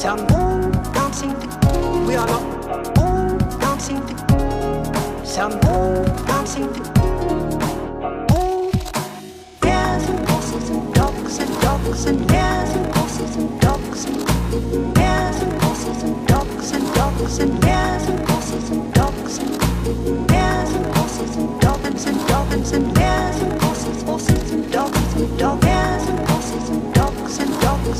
Some all dancing, we are not all dancing. Some all dancing, all hares and horses and dogs and hares and horses and dogs and hares and horses and dogs and hares and horses and dogs and hares and horses and dogs and hares and horses and dogs and dog hares and horses and dogs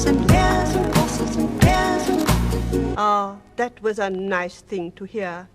and hares and horses and hares and... Ah, that was a nice thing to hear.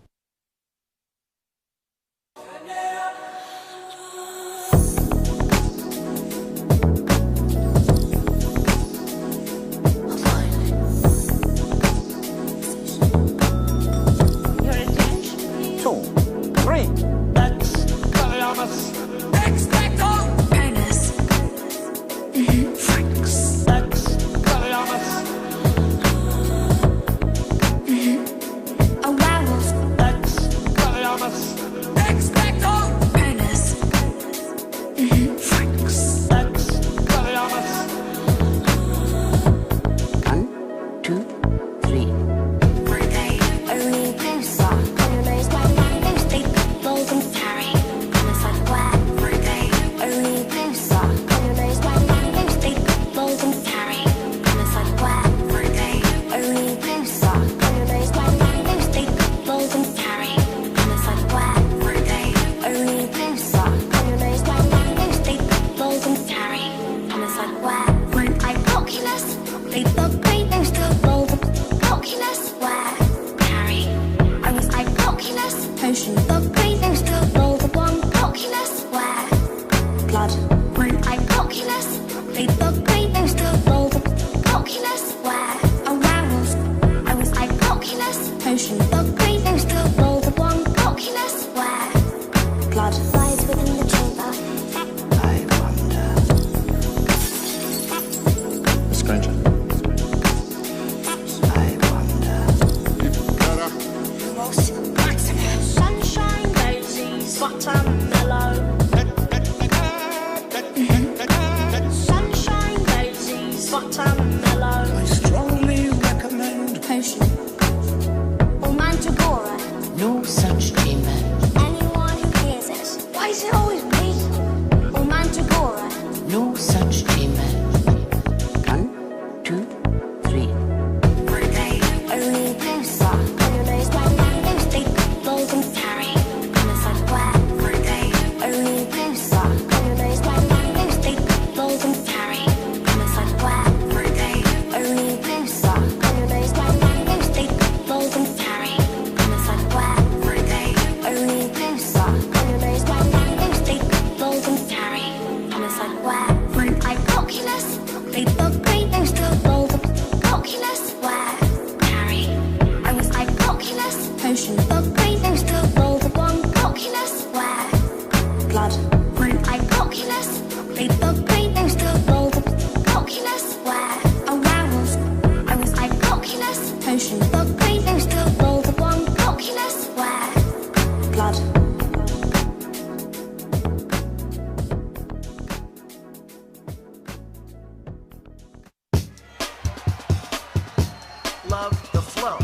Love the flow.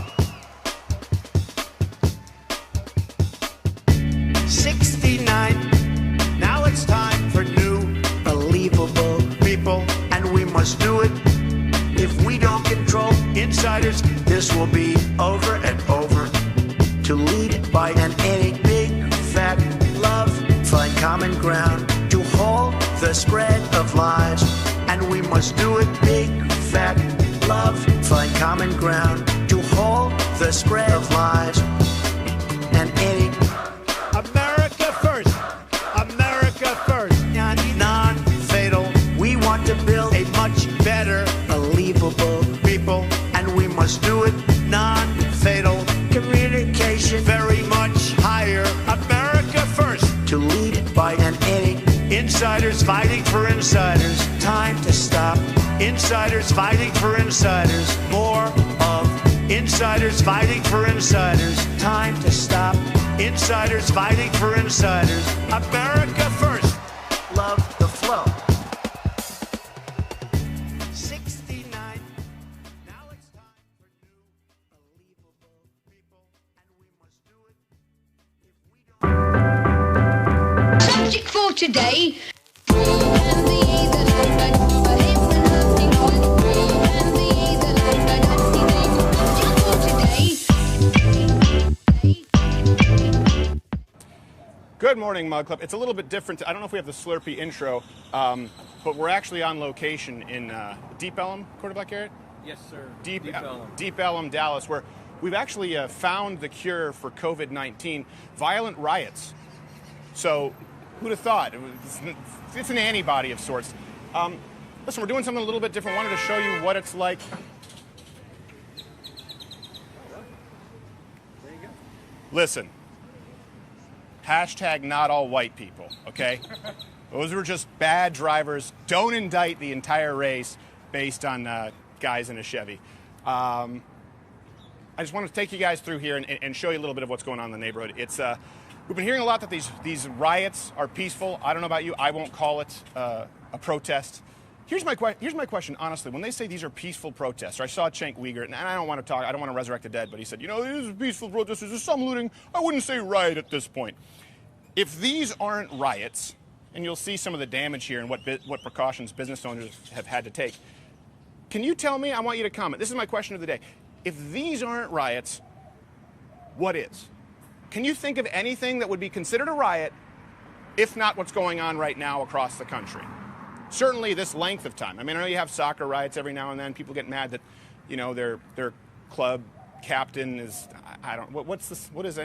69. Now it's time for new, believable people, and we must do it. If we don't control insiders, this will be over and over. To lead by an any big fat love, find common ground to halt the spread of lies, and we must do it big fat love, find common ground to halt the spread of lies. And any America first, America first, non-fatal. We want to build a much better, believable people, and we must do it non-fatal. Communication very much higher. America first, to lead by an any insiders fighting for insiders. Time to stop. Insiders fighting for insiders. More of insiders fighting for insiders. Time to stop. Insiders fighting for insiders. America first. Love the flow. 69. Now it's time for today. Good morning, Mug Club. It's a little bit different. I don't know if we have the Slurpee intro, but we're actually on location in Deep Ellum, Quarterback Garrett? Yes, sir. Deep Ellum, Dallas, where we've actually found the cure for COVID-19, violent riots. So, who'd have thought? It's an antibody of sorts. Listen, we're doing something a little bit different. Wanted to show you what it's like. There you go. Listen. Hashtag not all white people, okay? Those were just bad drivers. Don't indict the entire race based on guys in a Chevy. I just want to take you guys through here and show you a little bit of what's going on in the neighborhood. It's we've been hearing a lot that these riots are peaceful. I don't know about you. I won't call it a protest. Here's my question, honestly. When they say these are peaceful protests, or I saw Cenk Uygur, and I don't want to resurrect the dead, but he said, you know, these are peaceful protesters. There's some looting. I wouldn't say riot at this point. If these aren't riots, and you'll see some of the damage here and what precautions business owners have had to take, can you tell me? I want you to comment. This is my question of the day. If these aren't riots, what is? Can you think of anything that would be considered a riot, if not what's going on right now across the country? Certainly this length of time. I mean, I know you have soccer riots every now and then. People get mad that, you know, their club captain is, I don't, what is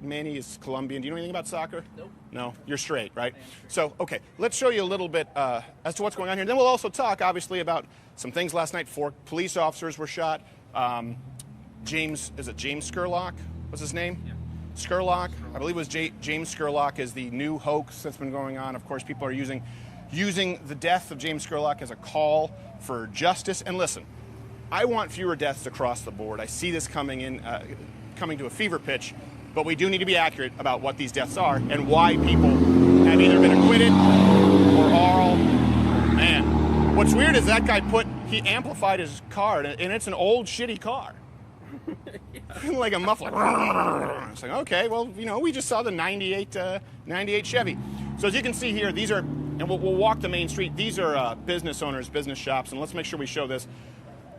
Manny is Colombian. Do you know anything about soccer? Nope. No? You're straight, right? I am straight. So, okay, let's show you a little bit as to what's going on here. Then we'll also talk, obviously, about some things last night. 4 police officers were shot. James Scurlock? What's his name? Yeah. Scurlock. I believe it was James Scurlock is the new hoax that's been going on. Of course, people are using the death of James Scurlock as a call for justice. And listen, I want fewer deaths across the board. I see this coming to a fever pitch, but we do need to be accurate about what these deaths are and why people have either been acquitted or all. Man, what's weird is that guy he amplified his car, and it's an old shitty car. Like a muffler. It's like, okay, well, you know, we just saw the 98 Chevy. So as you can see here, these are, and we'll walk the main street. These are business owners, business shops, and let's make sure we show this.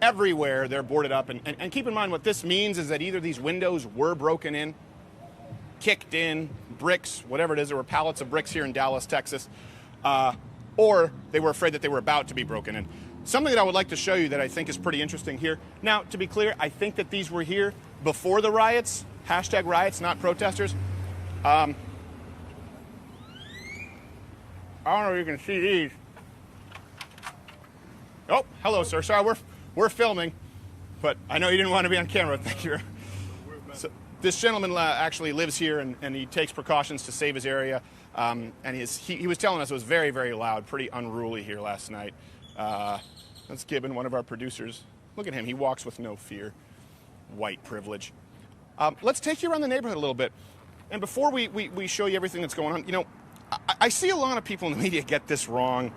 Everywhere they're boarded up, and keep in mind what this means is that either these windows were broken in, kicked in, bricks, whatever it is. There were pallets of bricks here in Dallas, Texas, or they were afraid that they were about to be broken in. Something that I would like to show you that I think is pretty interesting here. Now, to be clear, I think that these were here before the riots, hashtag riots, not protesters. I don't know if you can see these. Oh, hello, sir. Sorry, we're filming, but I know you didn't want to be on camera. Thank you. So, this gentleman actually lives here, and he takes precautions to save his area. And he was telling us it was very, very loud, pretty unruly here last night. That's Gibbon, one of our producers. Look at him. He walks with no fear. White privilege. Let's take you around the neighborhood a little bit. And before we show you everything that's going on, you know, I see a lot of people in the media get this wrong.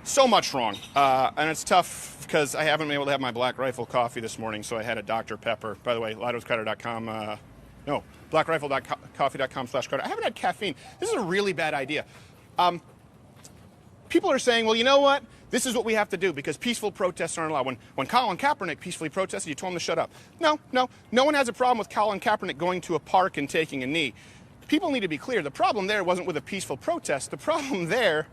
So much wrong. And it's tough because I haven't been able to have my Black Rifle coffee this morning, so I had a Dr. Pepper. By the way, Lido'sCarter.com, blackriflecoffee.com/Carter. I haven't had caffeine. This is a really bad idea. People are saying, well, you know what? This is what we have to do because peaceful protests aren't allowed. When Colin Kaepernick peacefully protested, you told him to shut up. No one has a problem with Colin Kaepernick going to a park and taking a knee. People need to be clear. The problem there wasn't with a peaceful protest. The problem there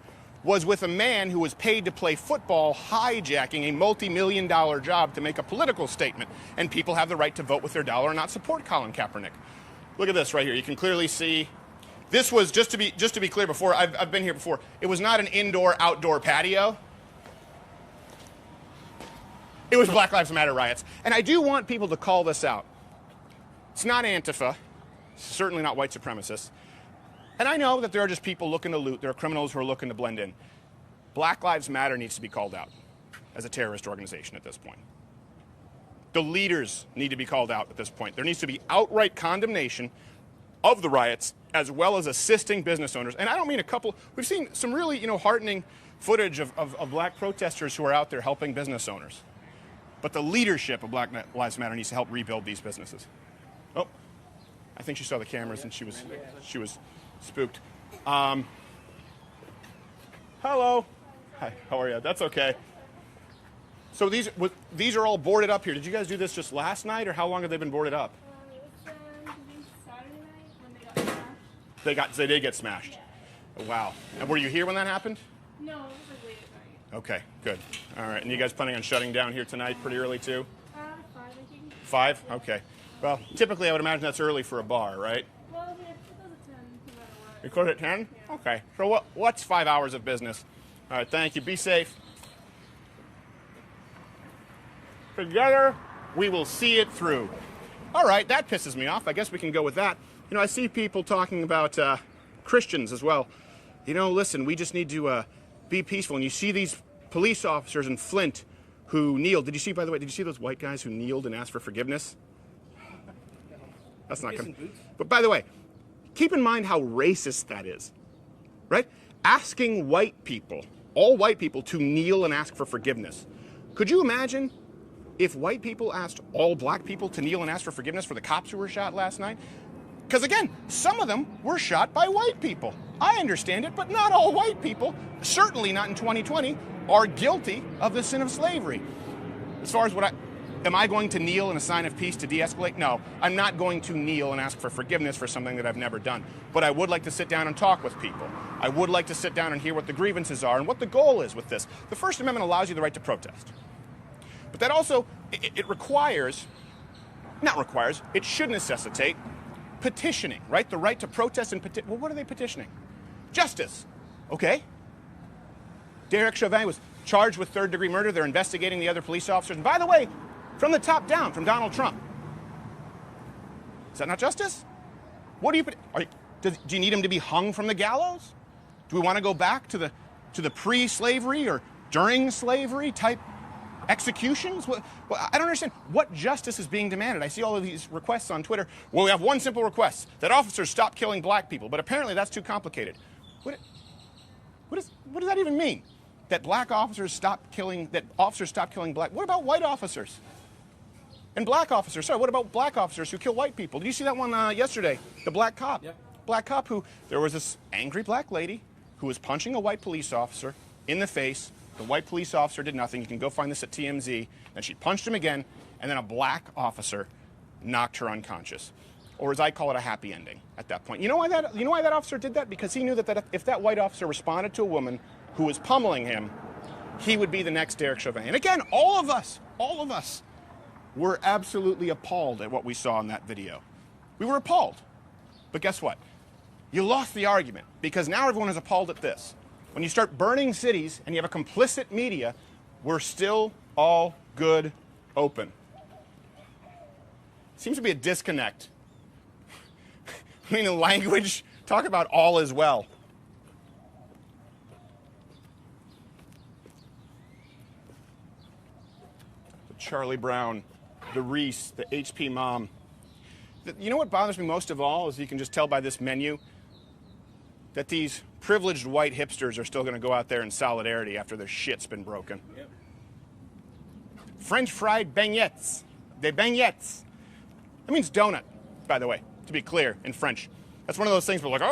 was with a man who was paid to play football hijacking a multi-million-dollar job to make a political statement. And people have the right to vote with their dollar and not support Colin Kaepernick. Look at this right here. You can clearly see. This was, just to be clear before, I've been here before. It was not an indoor-outdoor patio. It was Black Lives Matter riots. And I do want people to call this out. It's not Antifa. Certainly not white supremacists. And I know that there are just people looking to loot. There are criminals who are looking to blend in. Black Lives Matter needs to be called out as a terrorist organization at this point. The leaders need to be called out at this point. There needs to be outright condemnation of the riots as well as assisting business owners. And I don't mean a couple. We've seen some really, heartening footage of black protesters who are out there helping business owners. But the leadership of Black Lives Matter needs to help rebuild these businesses. Oh, I think she saw the cameras and she was spooked. Hello. Hi, how are you? That's okay. So these are all boarded up here. Did you guys do this just last night, or how long have they been boarded up? It's Saturday night when they got smashed. They did get smashed. Yeah. Wow. And were you here when that happened? No, it was like late at night. Okay, good. All right. And you guys planning on shutting down here tonight pretty early too? 5, I think. 5? Okay. Well, typically I would imagine that's early for a bar, right? Well, yeah, it goes at 10, no matter what. You close at 10? Yeah. Okay. So what's 5 hours of business? All right, thank you. Be safe. Together, we will see it through. All right, that pisses me off. I guess we can go with that. You know, I see people talking about Christians as well. You know, listen, we just need to be peaceful. And you see these police officers in Flint who kneeled. Did you see, by the way, did you see those white guys who kneeled and asked for forgiveness? That's not good. But by the way, keep in mind how racist that is, right? Asking white people, all white people, to kneel and ask for forgiveness. Could you imagine if white people asked all black people to kneel and ask for forgiveness for the cops who were shot last night? Because again, some of them were shot by white people. I understand it, but not all white people, certainly not in 2020, are guilty of the sin of slavery. As far as am I going to kneel in a sign of peace to de-escalate? No, I'm not going to kneel and ask for forgiveness for something that I've never done. But I would like to sit down and talk with people. I would like to sit down and hear what the grievances are and what the goal is with this. The First Amendment allows you the right to protest. But that also, it should necessitate petitioning, right? The right to protest and petition. Well, what are they petitioning? Justice. Okay. Derek Chauvin was charged with third-degree murder. They're investigating the other police officers. And by the way, from the top down, from Donald Trump. Is that not justice? What do you do you need him to be hung from the gallows? Do we want to go back to the pre-slavery or during slavery type executions? Well, I don't understand. What justice is being demanded? I see all of these requests on Twitter. Well, we have one simple request, that officers stop killing black people. But apparently that's too complicated. What does that even mean? That officers stop killing black. What about white officers? And black officers. Sorry, what about black officers who kill white people? Did you see that one yesterday? The black cop. Yep. Black cop there was this angry black lady who was punching a white police officer in the face. The white police officer did nothing. You can go find this at TMZ. Then she punched him again, and then a black officer knocked her unconscious. Or as I call it, a happy ending at that point. You know why that officer did that? Because he knew that if that white officer responded to a woman who was pummeling him, he would be the next Derek Chauvin. And again, all of us were absolutely appalled at what we saw in that video. We were appalled. But guess what? You lost the argument, because now everyone is appalled at this. When you start burning cities and you have a complicit media, we're still all good open. Seems to be a disconnect. I mean, the language, talk about all is well. The Charlie Brown, the Reese, the HP Mom. You know what bothers me most of all is you can just tell by this menu that these privileged white hipsters are still going to go out there in solidarity after their shit's been broken. Yep. French fried beignets. Des beignets. That means donut, by the way, to be clear, in French. That's one of those things where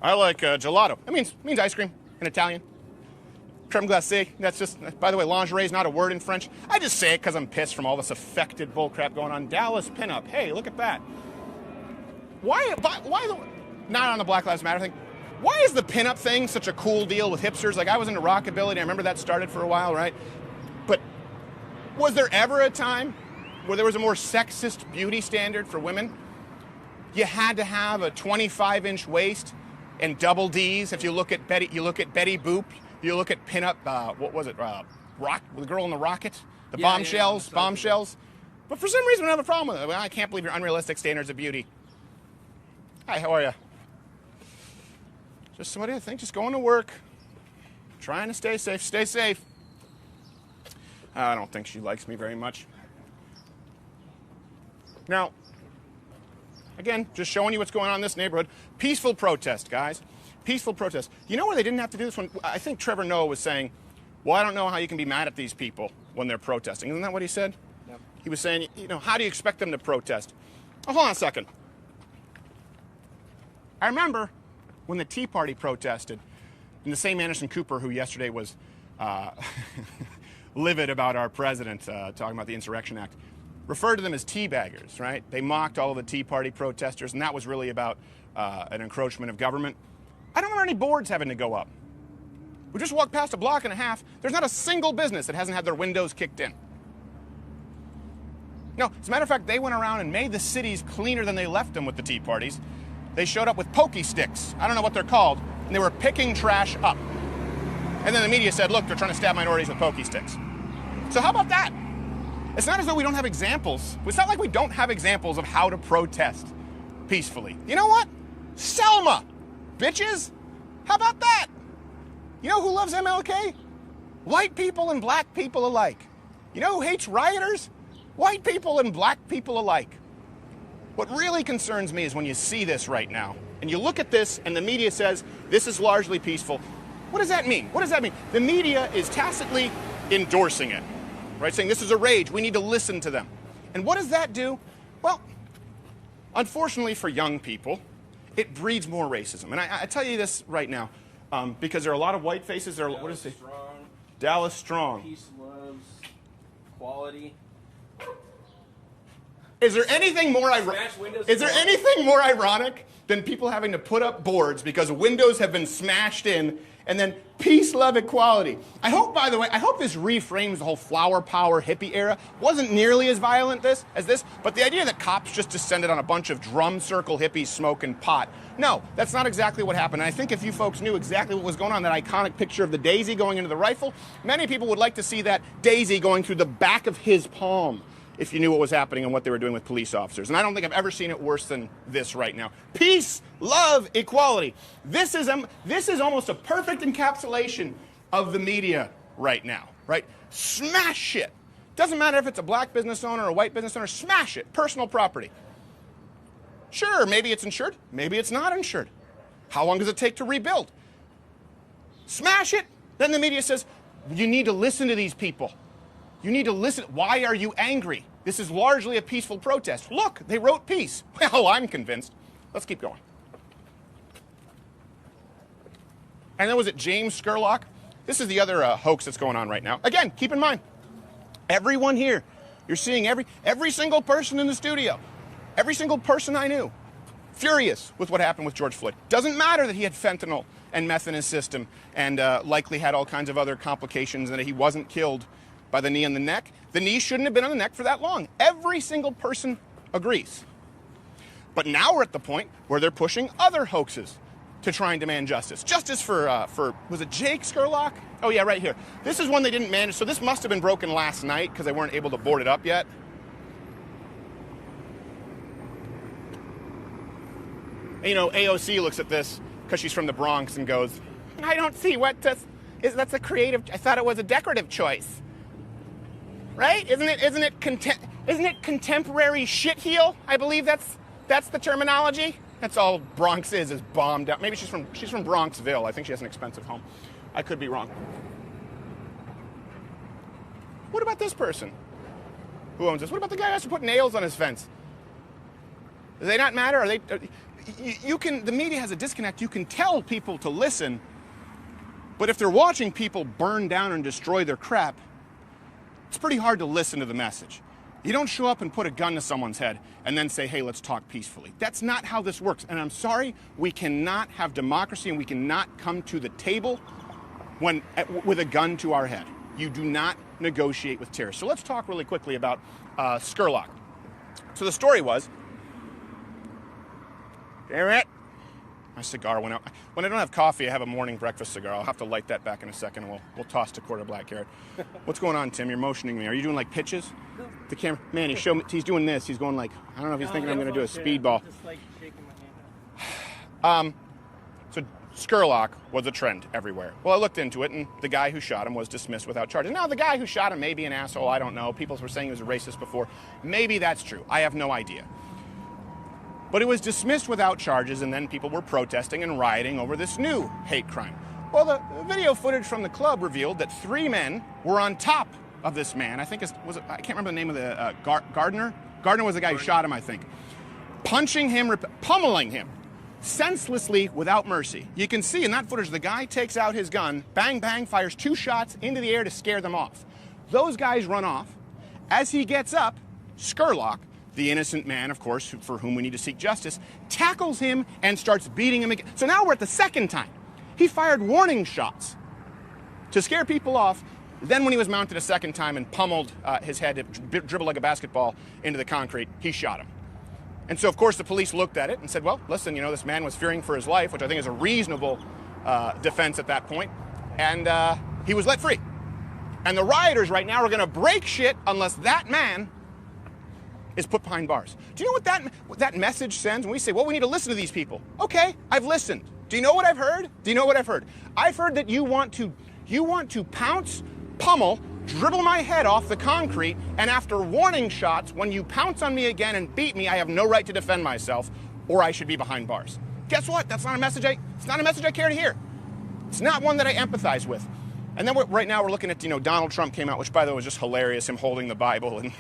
I like gelato. It means ice cream in Italian. Creme glacée. That's just, by the way, lingerie is not a word in French. I just say it because I'm pissed from all this affected bullcrap going on. Dallas pinup. Hey, look at that. Why not on the Black Lives Matter thing? Why is the pinup thing such a cool deal with hipsters? Like, I was into rockabilly, and I remember that started for a while, right? But was there ever a time where there was a more sexist beauty standard for women? You had to have a 25-inch waist and double Ds. If you look at Betty Boop, you look at pinup. What was it? The girl in the rocket, bombshells. But for some reason, we have a problem with it. Well, I can't believe your unrealistic standards of beauty. Hi, how are you? Just somebody I think just going to work, trying to stay safe. Stay safe. I don't think she likes me very much. Now, again, just showing you what's going on in this neighborhood. Peaceful protest, guys. Peaceful protest. You know where they didn't have to do this one? I think Trevor Noah was saying, well, I don't know how you can be mad at these people when they're protesting. Isn't that what he said? Yep. He was saying, how do you expect them to protest? Oh, hold on a second. I remember when the Tea Party protested, And the same Anderson Cooper who yesterday was livid about our president talking about the Insurrection Act, referred to them as teabaggers, right? They mocked all of the Tea Party protesters, and that was really about an encroachment of government. I don't remember any boards having to go up. We just walked past a block and a half. There's not a single business that hasn't had their windows kicked in. No, as a matter of fact, they went around and made the cities cleaner than they left them with the Tea Parties. They showed up with pokey sticks. I don't know what they're called. And they were picking trash up. And then the media said, look, they're trying to stab minorities with pokey sticks. So how about that? It's not as though we don't have examples. It's not like we don't have examples of how to protest peacefully. You know what? Selma, bitches. How about that? You know who loves MLK? White people and black people alike. You know who hates rioters? White people and black people alike. What really concerns me is when you see this right now, and you look at this and the media says, this is largely peaceful. What does that mean? What does that mean? The media is tacitly endorsing it, right? Saying this is a rage, we need to listen to them. And what does that do? Well, unfortunately for young people, it breeds more racism. And I tell you this right now, because there are a lot of white faces. There are, what is it? Strong. Dallas Strong. Peace loves quality. Is there anything more ironic than people having to put up boards because windows have been smashed in, and then peace, love, equality? I hope, by the way, this reframes the whole flower power hippie era. Wasn't nearly as violent as this, but the idea that cops just descended on a bunch of drum circle hippies smoking pot. No, that's not exactly what happened. And I think if you folks knew exactly what was going on, that iconic picture of the daisy going into the rifle, many people would like to see that daisy going through the back of his palm, if you knew what was happening and what they were doing with police officers. And I don't think I've ever seen it worse than this right now. Peace, love, equality. This is almost a perfect encapsulation of the media right now, right? Smash it. Doesn't matter if it's a black business owner or a white business owner, smash it. Personal property. Sure, maybe it's insured, maybe it's not insured. How long does it take to rebuild? Smash it. Then the media says, you need to listen to these people. You need to listen. Why are you angry? This is largely a peaceful protest. Look, they wrote peace. Well, I'm convinced. Let's keep going. And then was it James Scurlock? This is the other hoax that's going on right now. Again, keep in mind, everyone here, you're seeing every single person in the studio, every single person I knew, furious with what happened with George Floyd. Doesn't matter that he had fentanyl and meth in his system and likely had all kinds of other complications and that he wasn't killed by the knee on the neck. The knee shouldn't have been on the neck for that long. Every single person agrees. But now we're at the point where they're pushing other hoaxes to try and demand justice. Justice for was it Jake Scurlock? Oh yeah, right here. This is one they didn't manage, so this must have been broken last night because they weren't able to board it up yet. And, you know, AOC looks at this because she's from the Bronx and goes, I don't see that's a creative, I thought it was a decorative choice. Right? Isn't it contemporary shitheel? I believe that's the terminology. That's all Bronx is bombed out. Maybe she's from Bronxville. I think she has an expensive home. I could be wrong. What about this person? Who owns this? What about the guy who has to put nails on his fence? Do they not matter? The media has a disconnect. You can tell people to listen, but if they're watching people burn down and destroy their crap, it's pretty hard to listen to the message. You don't show up and put a gun to someone's head and then say, hey, let's talk peacefully. That's not how this works. And I'm sorry, we cannot have democracy and we cannot come to the table with a gun to our head. You do not negotiate with terrorists. So let's talk really quickly about Scurlock. So the story was, damn it, my cigar went out. When I don't have coffee, I have a morning breakfast cigar. I'll have to light that back in a second, and we'll toss to quarter black carrot. What's going on, Tim? You're motioning me. Are you doing like pitches? No. The camera, man, he's doing this. He's going like, I don't know if he's thinking I'm going to do a speedball. Just like shaking my hand. So Scurlock was a trend everywhere. Well, I looked into it, and the guy who shot him was dismissed without charges. Now, the guy who shot him may be an asshole. I don't know. People were saying he was a racist before. Maybe that's true. I have no idea. But it was dismissed without charges, and then people were protesting and rioting over this new hate crime. Well, the video footage from the club revealed that 3 men were on top of this man. I think I can't remember the name of the Gardner. Gardner was the guy who shot him, I think. Punching him, pummeling him senselessly without mercy. You can see in that footage the guy takes out his gun, bang, bang, fires 2 shots into the air to scare them off. Those guys run off. As he gets up, Scurlock, the innocent man, of course, for whom we need to seek justice, tackles him and starts beating him again. So now we're at the second time. He fired warning shots to scare people off. Then when he was mounted a second time and pummeled his head, dribbled like a basketball into the concrete, he shot him. And so, of course, the police looked at it and said, well, listen, you know, this man was fearing for his life, which I think is a reasonable defense at that point, and he was let free. And the rioters right now are going to break shit unless that man is put behind bars. Do you know what that message sends when we say, well, we need to listen to these people? Okay, I've listened. Do you know what I've heard? Do you know what I've heard? I've heard that you want to pounce, pummel, dribble my head off the concrete, and after warning shots, when you pounce on me again and beat me, I have no right to defend myself, or I should be behind bars. Guess what? That's not a message it's not a message I care to hear. It's not one that I empathize with. And then right now we're looking at, you know, Donald Trump came out, which by the way was just hilarious, him holding the Bible and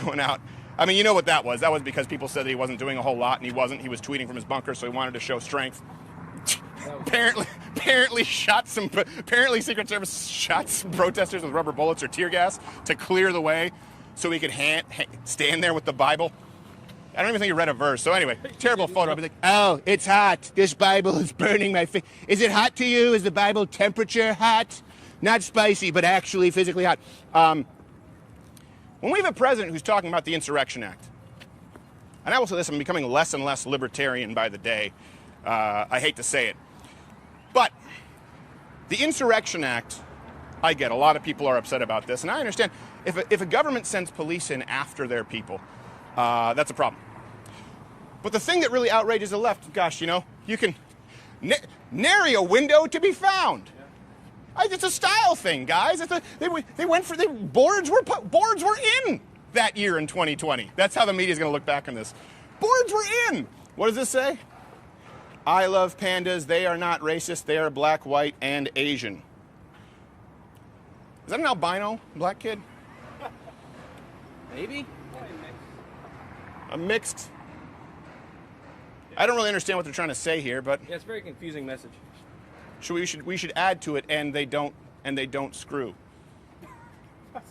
going out. I mean, you know what that was. That was because people said that he wasn't doing a whole lot, and he wasn't. He was tweeting from his bunker, so he wanted to show strength. Apparently Secret Service shot some protesters with rubber bullets or tear gas to clear the way so he could stand there with the Bible. I don't even think he read a verse. So anyway, terrible photo. I'd be like, oh, it's hot. This Bible is burning my face. Is it hot to you? Is the Bible temperature hot? Not spicy, but actually physically hot. When we have a president who's talking about the Insurrection Act, and I will say this, I'm becoming less and less libertarian by the day. I hate to say it. But the Insurrection Act, I get a lot of people are upset about this, and I understand if a government sends police in after their people, that's a problem. But the thing that really outrages the left, gosh, you know, you can nary a window to be found. It's a style thing, guys. Boards were in that year in 2020. That's how the media is going to look back on this. Boards were in. What does this say? I love pandas. They are not racist. They are black, white, and Asian. Is that an albino black kid? Maybe. A mixed. I don't really understand what they're trying to say here, but Yeah, it's a very confusing message. we should add to it, and they don't screw.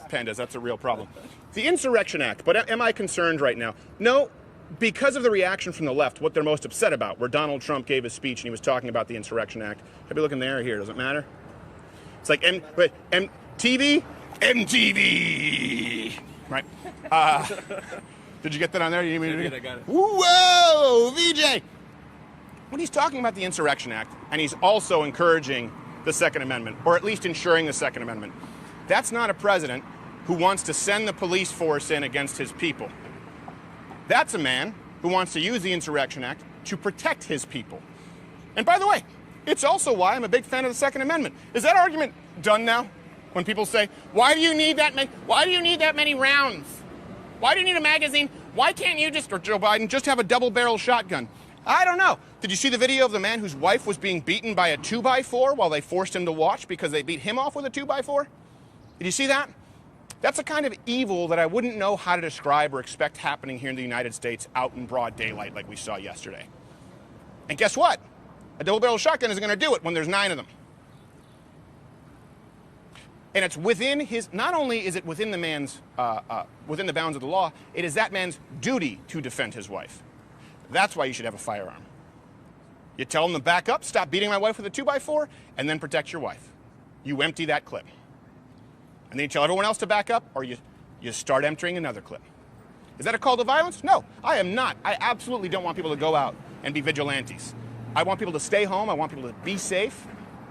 Pandas, that's a real problem. The Insurrection Act, but am I concerned right now? No, because of the reaction from the left, what they're most upset about, where Donald Trump gave his speech and he was talking about the Insurrection Act. I'd be looking there or here, does it matter? It's like MTV? MTV! Right. Did you get that on there? You need me to I got it. Whoa, VJ! When he's talking about the Insurrection Act, and he's also encouraging the Second Amendment, or at least ensuring the Second Amendment, that's not a president who wants to send the police force in against his people. That's a man who wants to use the Insurrection Act to protect his people. And by the way, it's also why I'm a big fan of the Second Amendment. Is that argument done now? When people say, why do you need that many rounds? Why do you need a magazine? Why can't you or Joe Biden, just have a double-barrel shotgun? I don't know. Did you see the video of the man whose wife was being beaten by a 2x4 while they forced him to watch because they beat him off with a 2x4? Did you see that? That's a kind of evil that I wouldn't know how to describe or expect happening here in the United States out in broad daylight like we saw yesterday. And guess what? A double-barrel shotgun isn't going to do it when there's 9 of them. And it's within not only is it within the man's, within the bounds of the law, it is that man's duty to defend his wife. That's why you should have a firearm. You tell him to back up, stop beating my wife with a 2x4, and then protect your wife. You empty that clip. And then you tell everyone else to back up, or you start emptying another clip. Is that a call to violence? No, I am not. I absolutely don't want people to go out and be vigilantes. I want people to stay home. I want people to be safe.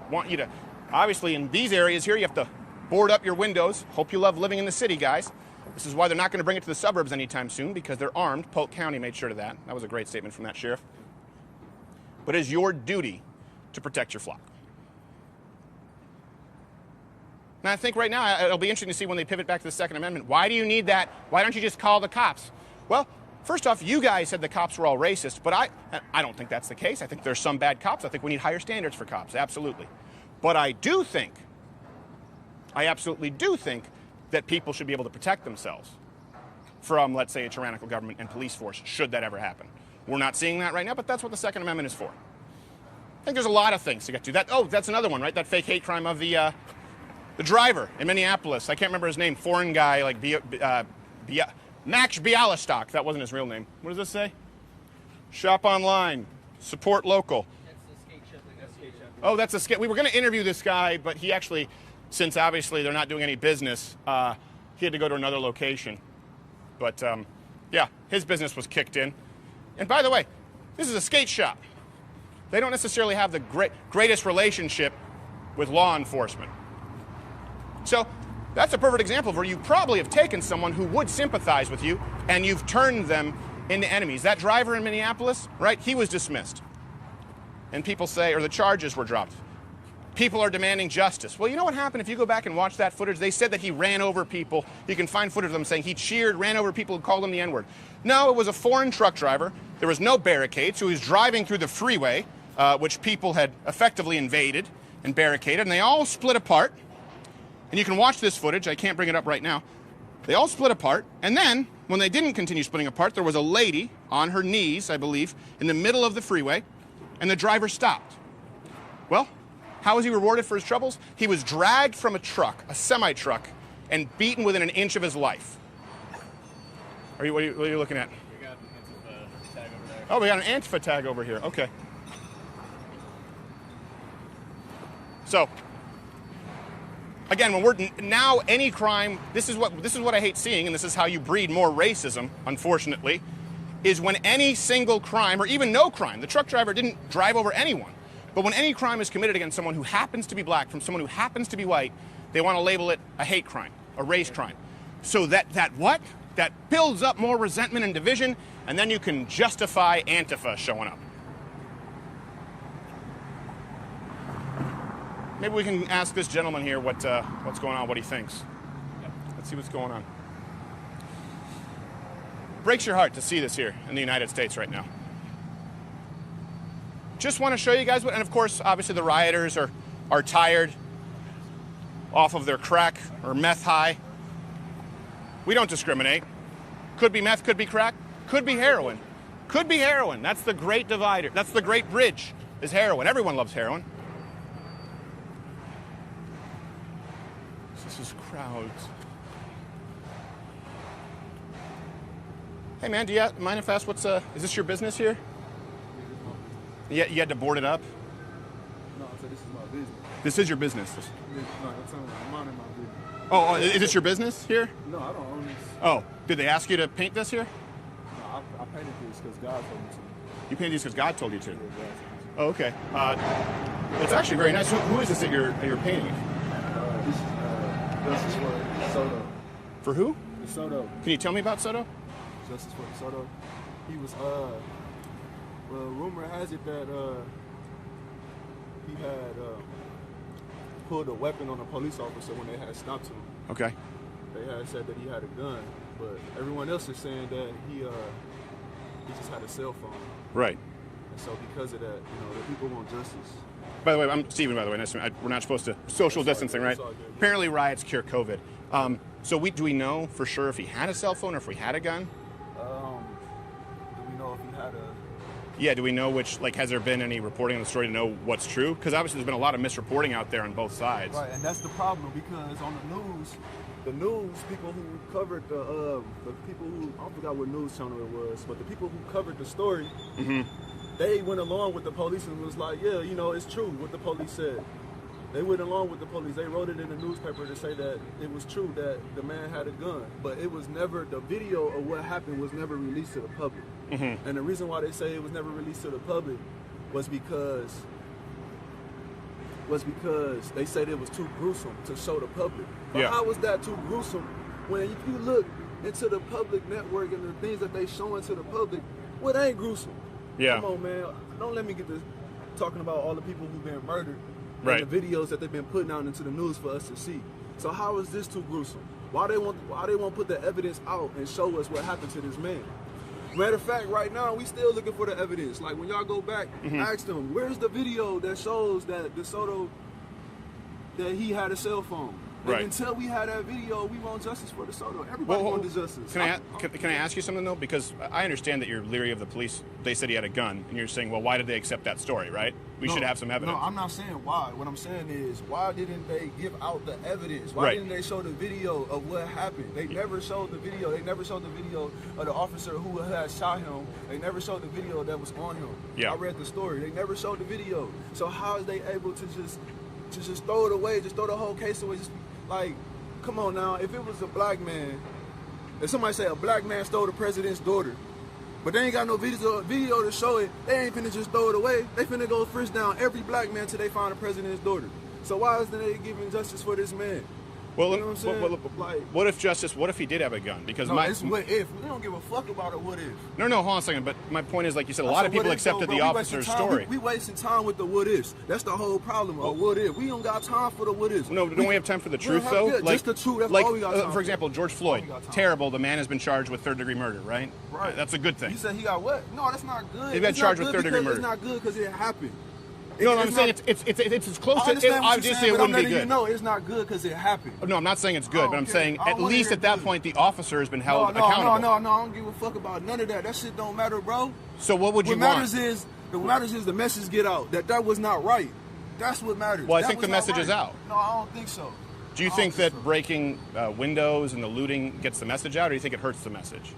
I want you to, obviously in these areas here, you have to board up your windows. Hope you love living in the city, guys. This is why they're not going to bring it to the suburbs anytime soon, because they're armed. Polk County made sure of that. That was a great statement from that sheriff. But it is your duty to protect your flock. And I think right now, it'll be interesting to see when they pivot back to the Second Amendment. Why do you need that? Why don't you just call the cops? Well, first off, you guys said the cops were all racist, but I don't think that's the case. I think there's some bad cops. I think we need higher standards for cops, absolutely. But I absolutely do think that people should be able to protect themselves from, let's say, a tyrannical government and police force, should that ever happen. We're not seeing that right now, but that's what the Second Amendment is for. I think there's a lot of things to get to. That's another one, right? That fake hate crime of the driver in Minneapolis. I can't remember his name. Foreign guy, like Max Bialystok. That wasn't his real name. What does this say? Shop online. Support local. That's the skate shop. Oh, that's a skate. We were going to interview this guy, but he actually, since obviously they're not doing any business, he had to go to another location. But yeah, his business was kicked in. And by the way, this is a skate shop. They don't necessarily have the greatest relationship with law enforcement. So that's a perfect example of where you probably have taken someone who would sympathize with you and you've turned them into enemies. That driver in Minneapolis, right, he was dismissed. And people say, or the charges were dropped. People are demanding justice. Well, you know what happened if you go back and watch that footage? They said that he ran over people. You can find footage of them saying he cheered, ran over people who called him the N-word. No, it was a foreign truck driver. There was no barricades, so he was driving through the freeway, which people had effectively invaded and barricaded, and they all split apart. And you can watch this footage. I can't bring it up right now. They all split apart, and then, when they didn't continue splitting apart, there was a lady on her knees, I believe, in the middle of the freeway, and the driver stopped. Well, how was he rewarded for his troubles? He was dragged from a truck, a semi-truck, and beaten within an inch of his life. What are you looking at? We got an Antifa tag over there. Oh, we got an Antifa tag over here. Okay. So, again, when we're now any crime, this is what I hate seeing, and this is how you breed more racism, unfortunately, is when any single crime, or even no crime, the truck driver didn't drive over anyone, but when any crime is committed against someone who happens to be black from someone who happens to be white, they want to label it a hate crime, a race crime. So that builds up more resentment and division, and then you can justify Antifa showing up. Maybe we can ask this gentleman here what's going on, what he thinks. Let's see what's going on. Breaks your heart to see this here in the United States right now. Just want to show you guys what, and of course, obviously the rioters are tired off of their crack or meth high. We don't discriminate. Could be meth, could be crack, could be heroin. Could be heroin. That's the great divider. That's the great bridge, is heroin. Everyone loves heroin. This is crowds. Hey man, do you mind if I ask is this your business here? Yeah, you had to board it up? No, I said this is my business. This is your business? No, I'm minding my business. Oh, is this your business here? No, I don't own this. Oh, did they ask you to paint this here? No, I painted this because God told me to. You painted these because God told you to? Yeah, God told me to. Oh, okay. It's actually very nice. Who is this that you're painting? This is for Soto. For who? The Soto. Can you tell me about Soto? Justice for the Soto. He was, well, rumor has it that he had pulled a weapon on a police officer when they had stopped him. Okay. They had said that he had a gun, but everyone else is saying that he just had a cell phone. Right. And so because of that, the people want justice. By the way, I'm Steven, by the way. Nice to meet you. We're not supposed to social distancing, right? Apparently riots cure COVID. So do we know for sure if he had a cell phone or if he had a gun? Do we know if he had a... Yeah, do we know has there been any reporting on the story to know what's true? Because obviously there's been a lot of misreporting out there on both sides. Right, and that's the problem because on the news, people who covered the people who, I forgot what news channel it was, but the people who covered the story, they went along with the police and was like, yeah, it's true what the police said. They went along with the police. They wrote it in the newspaper to say that it was true that the man had a gun, but it was never, the video of what happened was never released to the public. And the reason why they say it was never released to the public was because they said it was too gruesome to show the public. But how was that too gruesome when if you look into the public network and the things that they showing to the public, well, it ain't gruesome. Yeah. Come on, man. Don't let me get to talking about all the people who've been murdered. Right. And the videos that they've been putting out into the news for us to see. So how is this too gruesome? Why they won't put the evidence out and show us what happened to this man? Matter of fact, right now we still looking for the evidence. Like when y'all go back, ask them, where's the video that shows that DeSoto that he had a cell phone? Right. And until we had that video, we want justice for DeSoto. Everybody wants justice. Can I ask you something though? Because I understand that you're leery of the police. They said he had a gun, and you're saying, well, why did they accept that story? Right? We should have some evidence. No, I'm not saying why. What I'm saying is, why didn't they give out the evidence? Why didn't they show the video of what happened? They never showed the video. They never showed the video of the officer who had shot him. They never showed the video that was on him. Yeah. I read the story. They never showed the video. So how is they able to just throw it away, just throw the whole case away? Just like, come on now. If it was a black man, if somebody say a black man stole the president's daughter, but they ain't got no video to show it, they ain't finna just throw it away. They finna go frisk down every black man till they find the president's daughter. So why isn't they giving justice for this man? Well, you know what I'm saying? What if he did have a gun? Because it's what if. We don't give a fuck about a what if. No, hold on a second. But my point is, like you said, a lot of people accepted the officer's story. We wasting time with the what ifs. That's the whole problem. A what if. We don't got time for the what ifs. No, don't we have time for the truth though? Yeah, just the truth. That's all we got time for example, George Floyd. Terrible. The man has been charged with third-degree murder. Right. Right. That's a good thing. You said he got what? No, that's not good. He got charged with third-degree murder. It's not good because it happened. No, I'm saying it's as close to it. Obviously, it wouldn't be good. No, it's not good because it happened. No, I'm not saying it's good, but I'm saying at least at that point the officer has been held accountable. No, I don't give a fuck about none of that. That shit don't matter, bro. So what would you want? What matters is the message get out that was not right. That's what matters. Well, I think the message is out. No, I don't think so. Do you think that breaking windows and the looting gets the message out, or do you think it hurts the message?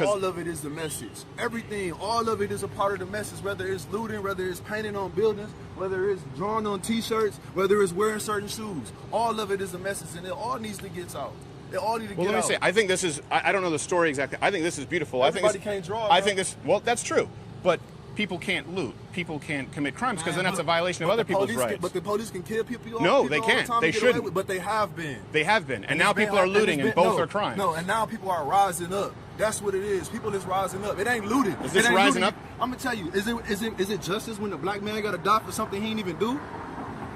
All of it is the message. Everything, all of it is a part of the message, whether it's looting, whether it's painting on buildings, whether it's drawing on t-shirts, whether it's wearing certain shoes. All of it is a message, and it all needs to get out. It all needs to get out. Well, let me say, I think this is, I don't know the story exactly. I think this is beautiful. Everybody can't draw. I think this, well, that's true. But people can't loot. People can't commit crimes because then that's a violation of other people's rights. But the police can kill people. No, they can't. They shouldn't. But they have been. They have been. And now people are looting and both are crimes. No, and now people are rising up. That's what it is. People is rising up. It ain't looting. Is this rising up? I'm gonna tell you. Is it justice when the black man got to die for something he didn't even do?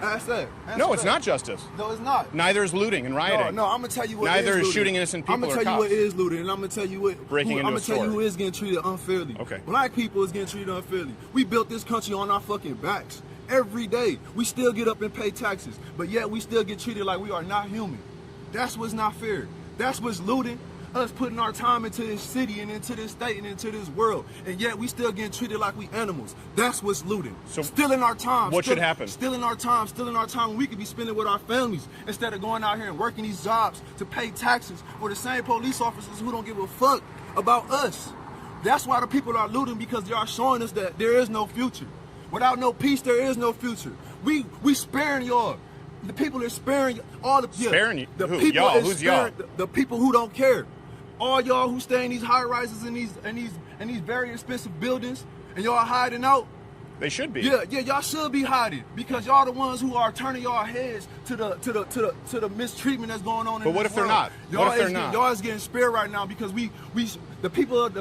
Ask that. No, it's not justice. No, it's not. Neither is looting and rioting. No, I'm gonna tell you what. Neither is is shooting innocent people. I'm gonna tell you what is looting, and I'm gonna tell you what. Breaking into a store. I'm gonna tell you who is getting treated unfairly. Okay. Black people is getting treated unfairly. We built this country on our fucking backs. Every day, we still get up and pay taxes, but yet we still get treated like we are not human. That's what's not fair. That's what's looting. Us putting our time into this city and into this state and into this world, and yet we still getting treated like we animals. That's what's looting. So stealing our time. What should happen? Stealing our time when we could be spending with our families instead of going out here and working these jobs to pay taxes for the same police officers who don't give a fuck about us. That's why the people are looting, because they are showing us that there is no future. Without no peace, there is no future. We sparing y'all. The people are sparing all the sparing you. The who? people Y'all? Who's y'all? The people who don't care. All y'all who stay in these high rises and these very expensive buildings, and y'all hiding out. They should be. Yeah, y'all should be hiding, because y'all the ones who are turning y'all heads to the mistreatment that's going on. But what if they're not? What if they're not? Y'all is getting spared right now because the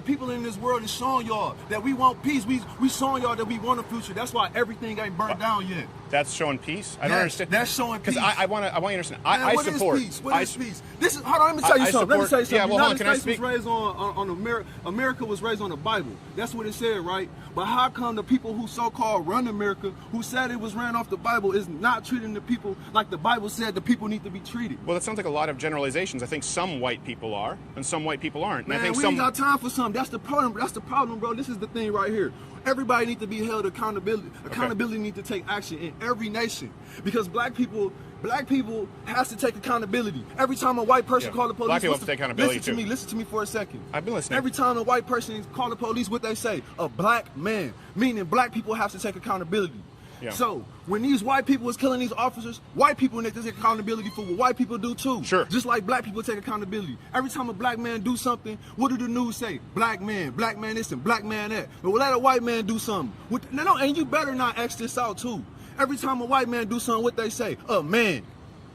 people in this world is showing y'all that we want peace. We showing y'all that we want a future. That's why everything ain't burnt down yet. That's showing peace. I don't understand. That's showing peace. Because I want you to understand. I support. What is peace? What is peace? This is. Hold on. Let me tell you something. Let me tell you something. Yeah, well, hold on. Can I United States speak? was raised on America. America was raised on the Bible. That's what it said, right? But how come the people who so-called run America, who said it was ran off the Bible, is not treating the people like the Bible said the people need to be treated? Well, that sounds like a lot of generalizations. I think some white people are, and some white people aren't. And Man, I think we ain't got time for some. That's the problem. That's the problem, bro. This is the thing right here. Everybody needs to be held accountability. Accountability needs to take action in every nation, because black people has to take accountability. Every time a white person call the police, black people have to take accountability too. Listen to me for a second. I've been listening. Every time a white person call the police, what they say? A black man, meaning black people have to take accountability. Yeah. So when these white people is killing these officers, white people need to take accountability for what white people do too. Sure. Just like black people take accountability. Every time a black man do something, what do the news say? Black man this and black man that. But let a white man do something. No, and you better not X this out too. Every time a white man do something, what they say? A man.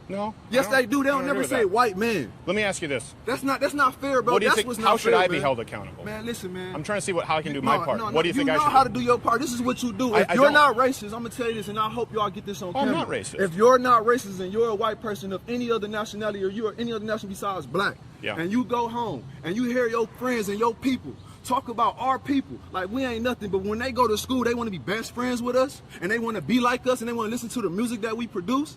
No. Yes, they do. They don't never say white man. Let me ask you this. That's not fair, bro. What do you That's think? what's How not should fair, I be man. held accountable? Man, listen, man. I'm trying to see how I can do my part. No, what do you think I should do? You know how to do your part. This is what you do. If you're not racist, I'm gonna tell you this, and I hope y'all get this on camera. I'm not racist. If you're not racist and you're a white person of any other nationality, or you're any other nationality besides black, and you go home and you hear your friends and your people talk about our people like we ain't nothing, but when they go to school, they want to be best friends with us, and they want to be like us, and they want to listen to the music that we produce.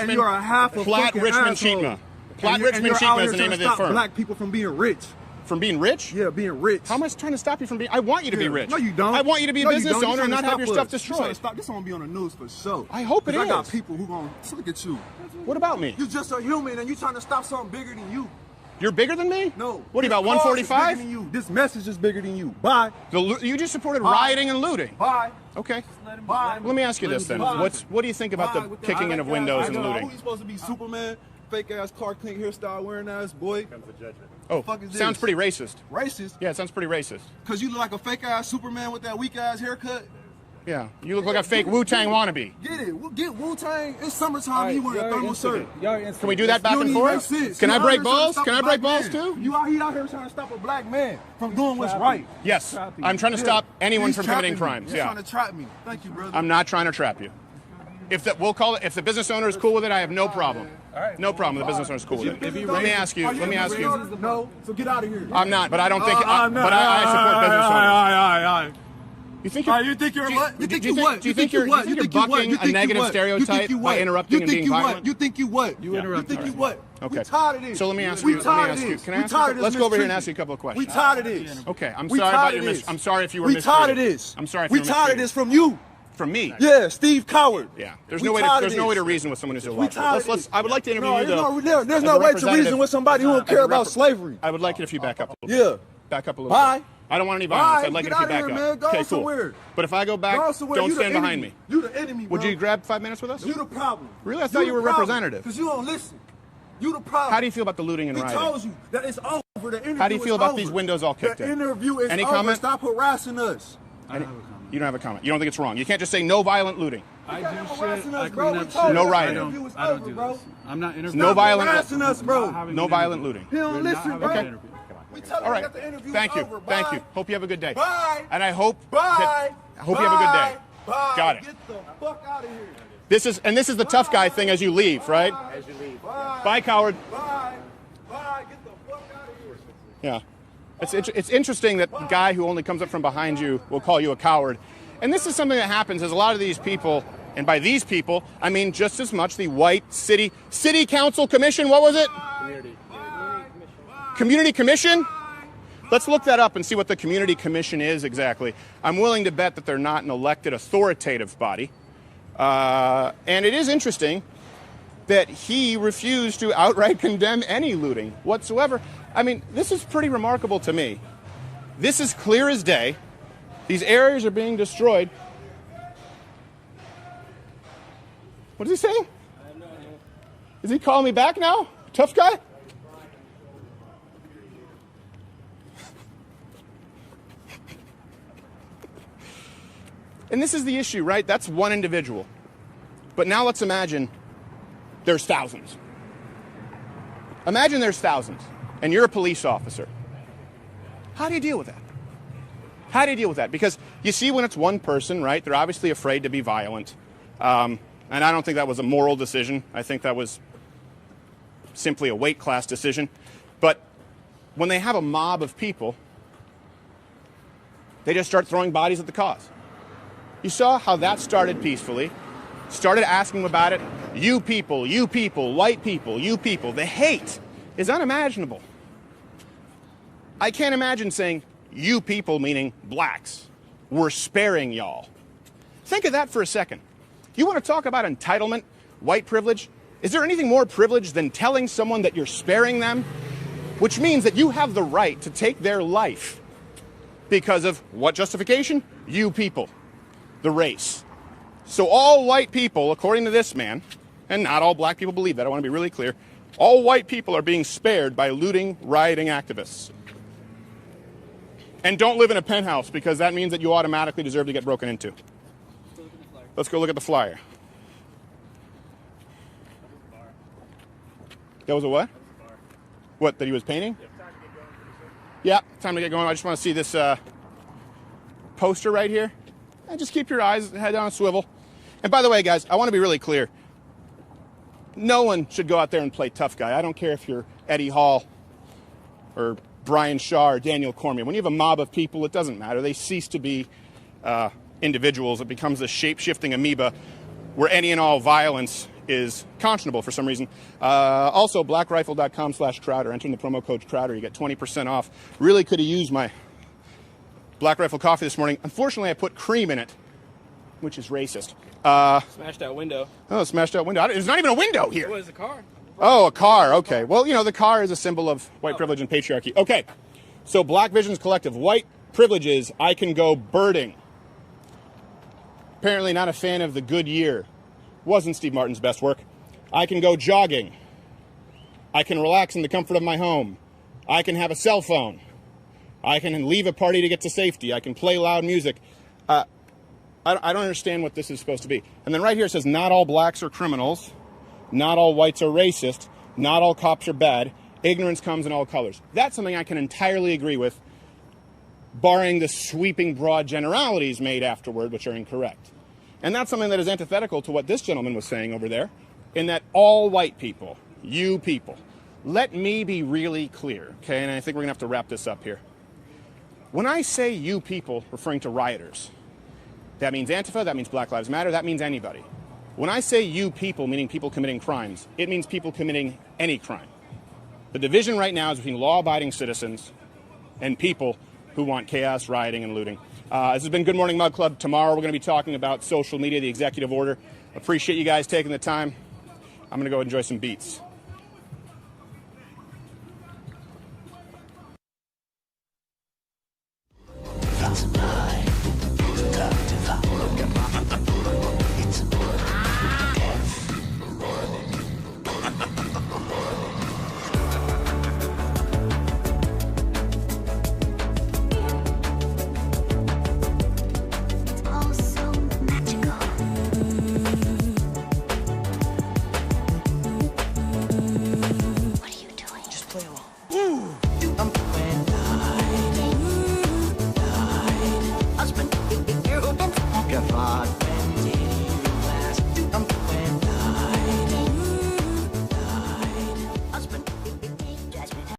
Richmond. you're a half a Flat fucking Richmond asshole. Cheetah. Platt Richmond Sheepman is the name of this firm. Black people from being rich. From being rich? Yeah, being rich. How am I trying to stop you from being? I want you to be rich. No, you don't. I want you to be a business owner and not have your stuff destroyed. Stop. This won't be on the news for sure. I hope it is. I got people who gonna look at you. What about me? You're just a human, and you trying to stop something bigger than you. You're bigger than me? No. What are you, about 145? This message is bigger than you. Bye. You just supported rioting and looting. Bye. Okay. Bye. Let me ask you this then. What do you think about the kicking in of windows and looting? Who you supposed to be, Superman? Fake ass Clark Kent hairstyle wearing ass boy. Comes the judgment. Oh, sounds pretty racist. Racist? Yeah, it sounds pretty racist. Cause you look like a fake ass Superman with that weak ass haircut. Yeah, you look like a fake Wu-Tang wannabe. Get it? Get Wu-Tang. It's summertime. You wearing a thermal shirt. Can we do that back and forth? Can I break balls? Can I break balls too? You out here trying to stop a black man from doing what's right. Yes, I'm trying to stop anyone from committing crimes. You're trying to trap me. Thank you, brother. I'm not trying to trap you. If the business owner is cool with it, I have no problem. No problem. The business owner is cool with it. Let me ask you. No, so get out of here. I'm not, but I don't think. But I support business owners. You think you're what? You think you're bucking a negative stereotype by interrupting and being violent? You think you what? You interrupt. You think you what? Okay. We tired of this. So let me ask you. Can I ask you? Let's go over here and ask you a couple of questions. We tired of this. Okay. I'm sorry about your I'm sorry if you were mistreated. We tired of this. I'm sorry if you were mistreated. We tired of this from you. From me? Yeah, Steve Coward. Yeah. There's no way to reason with someone who's illogical. I would like to interview you though. There's no way to reason with somebody who don't care about slavery. I would like it if you back up a little bit. Yeah. Back up a little bit. I don't want any violence. I'd like it if you back up. Man. Go okay, somewhere. Cool. But if I go back, don't stand behind me. You the enemy, bro. Would you grab 5 minutes with us? You the problem. Really? I thought you were representative. Because you don't listen. You the problem. How do you feel about the looting and rioting? We told you that it's over. The interview How do you feel about these windows all kicked in? The interview is Any over. comment? Stop harassing us. I don't have a comment. You don't have a comment. You don't think it's wrong. You can't just say no violent looting. I do shit. I clean up shit. No rioting. I don't do this. I'm not interviewing. No violent harassing us, bro. No violent looting. He don't listen, bro. Okay. All right. Thank you. Thank you. Hope you have a good day. Bye. And I hope. Bye. I hope you have a good day. Bye. Got it. Get the fuck out of here. This is the tough guy thing as you leave, right? As you leave. Bye, coward. Bye. Bye. Get the fuck out of here. Yeah. It's interesting that the guy who only comes up from behind you will call you a coward. And this is something that happens as a lot of these people, and by these people, I mean just as much the white city council commission, what was it? Community commission? Let's look that up and see what the community commission is exactly. I'm willing to bet that they're not an elected authoritative body. And it is interesting that he refused to outright condemn any looting whatsoever. I mean, this is pretty remarkable to me. This is clear as day. These areas are being destroyed. What is he saying? Is he calling me back now? Tough guy? And this is the issue, right? That's one individual. But now let's imagine there's thousands. Imagine there's thousands, and you're a police officer. How do you deal with that? How do you deal with that? Because you see when it's one person, right, they're obviously afraid to be violent. And I don't think that was a moral decision. I think that was simply a weight class decision. But when they have a mob of people, they just start throwing bodies at the cause. You saw how that started peacefully. Started asking about it. You people, white people, you people. The hate is unimaginable. I can't imagine saying, you people, meaning blacks. We're sparing y'all. Think of that for a second. You want to talk about entitlement, white privilege? Is there anything more privileged than telling someone that you're sparing them? Which means that you have the right to take their life because of what justification? You people, the race. So all white people, according to this man, and not all black people believe that, I want to be really clear, all white people are being spared by looting, rioting activists. And don't live in a penthouse because that means that you automatically deserve to get broken into. Let's go look at the flyer. That was a what? What, that he was painting? Yeah, time to get going. I just want to see this poster right here. And just keep your head on a swivel. And by the way, guys, I want to be really clear. No one should go out there and play tough guy. I don't care if you're Eddie Hall or Brian Shaw or Daniel Cormier. When you have a mob of people, it doesn't matter. They cease to be individuals. It becomes a shape-shifting amoeba where any and all violence is conscionable for some reason. Also, blackrifle.com/Crowder. Entering the promo code Crowder, you get 20% off. Really could have used my Black Rifle coffee this morning. Unfortunately, I put cream in it, which is racist. Smashed out window. Oh, smashed out window. There's not even a window here. What is a car? Oh, a car. Okay. Well, you know, the car is a symbol of white privilege and patriarchy. Okay. So Black Visions Collective, white privileges, I can go birding. Apparently not a fan of the good year. Wasn't Steve Martin's best work. I can go jogging. I can relax in the comfort of my home. I can have a cell phone. I can leave a party to get to safety. I can play loud music. I don't understand what this is supposed to be. And then right here it says, not all blacks are criminals. Not all whites are racist. Not all cops are bad. Ignorance comes in all colors. That's something I can entirely agree with, barring the sweeping broad generalities made afterward, which are incorrect. And that's something that is antithetical to what this gentleman was saying over there, in that all white people, you people, let me be really clear, okay? And I think we're gonna have to wrap this up here. When I say you people, referring to rioters, that means Antifa, that means Black Lives Matter, that means anybody. When I say you people, meaning people committing crimes, it means people committing any crime. The division right now is between law-abiding citizens and people who want chaos, rioting, and looting. This has been Good Morning Mug Club. Tomorrow we're going to be talking about social media, the executive order. Appreciate you guys taking the time. I'm going to go enjoy some beats. That's mine. Look at my